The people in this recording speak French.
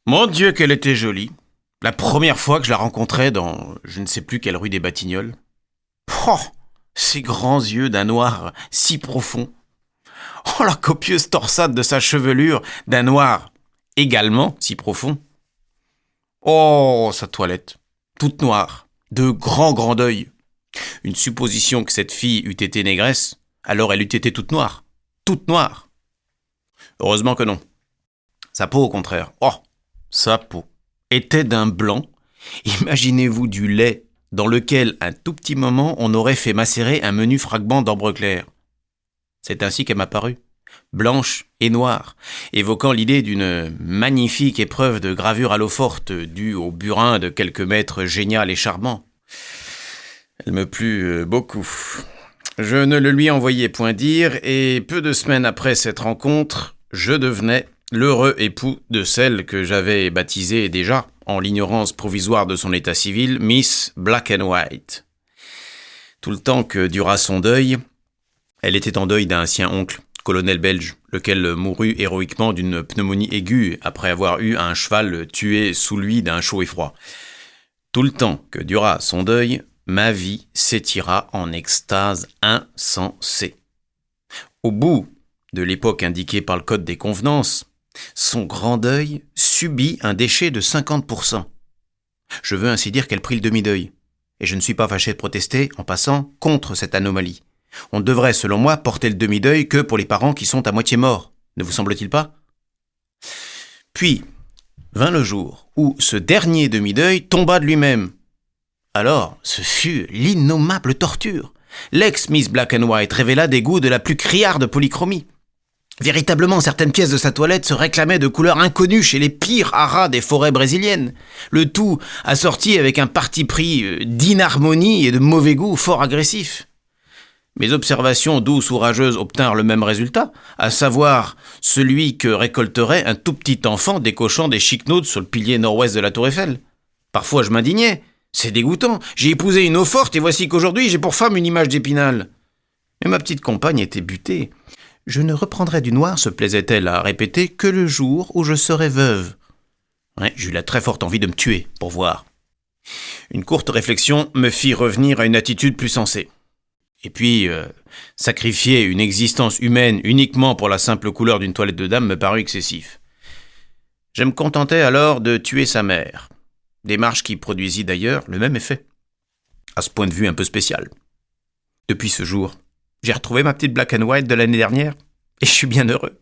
Mon Dieu, qu'elle était jolie. La première fois que je la rencontrais dans je ne sais plus quelle rue des Batignolles. Oh, ses grands yeux d'un noir si profond. Oh, la copieuse torsade de sa chevelure d'un noir également si profond. Oh, sa toilette, toute noire, de grands d'œil. Une supposition que cette fille eût été négresse, alors elle eût été toute noire. Toute noire. Heureusement que non. Sa peau, au contraire. Oh, sa peau était d'un blanc. Imaginez-vous du lait dans lequel, un tout petit moment, on aurait fait macérer un menu fragment d'ambre clair. C'est ainsi qu'elle m'a paru, blanche et noire, évoquant l'idée d'une magnifique épreuve de gravure à l'eau forte due au burin de quelques maîtres génial et charmants. Elle me plut beaucoup. Je ne le lui envoyais point dire, et peu de semaines après cette rencontre, je devenais l'heureux époux de celle que j'avais baptisée déjà, en l'ignorance provisoire de son état civil, Miss Black and White. Tout le temps que dura son deuil, elle était en deuil d'un sien oncle, colonel belge, lequel mourut héroïquement d'une pneumonie aiguë après avoir eu un cheval tué sous lui d'un chaud et froid. Tout le temps que dura son deuil, ma vie s'étira en extase insensée. Au bout de l'époque indiquée par le code des convenances, son grand deuil subit un déchet de 50%. Je veux ainsi dire qu'elle prit le demi-deuil. Et je ne suis pas fâché de protester, en passant, contre cette anomalie. On devrait, selon moi, porter le demi-deuil que pour les parents qui sont à moitié morts. Ne vous semble-t-il pas ? Puis, vint le jour où ce dernier demi-deuil tomba de lui-même. Alors, ce fut l'innommable torture. L'ex-Miss Black and White révéla des goûts de la plus criarde polychromie. Véritablement, certaines pièces de sa toilette se réclamaient de couleurs inconnues chez les pires haras des forêts brésiliennes. Le tout assorti avec un parti pris d'inharmonie et de mauvais goût fort agressif. Mes observations douces ou rageuses obtinrent le même résultat, à savoir celui que récolterait un tout petit enfant décochant des chic-notes sur le pilier nord-ouest de la Tour Eiffel. Parfois je m'indignais. C'est dégoûtant. J'ai épousé une eau forte et voici qu'aujourd'hui j'ai pour femme une image d'Épinal. Mais ma petite compagne était butée. Je ne reprendrai du noir, se plaisait-elle à répéter, que le jour où je serai veuve. Ouais, j'eus la très forte envie de me tuer, pour voir. Une courte réflexion me fit revenir à une attitude plus sensée. Et puis, sacrifier une existence humaine uniquement pour la simple couleur d'une toilette de dame me parut excessif. Je me contentais alors de tuer sa mère. Démarche qui produisit d'ailleurs le même effet. À ce point de vue un peu spécial. Depuis ce jour, j'ai retrouvé ma petite Black and White de l'année dernière et je suis bien heureux.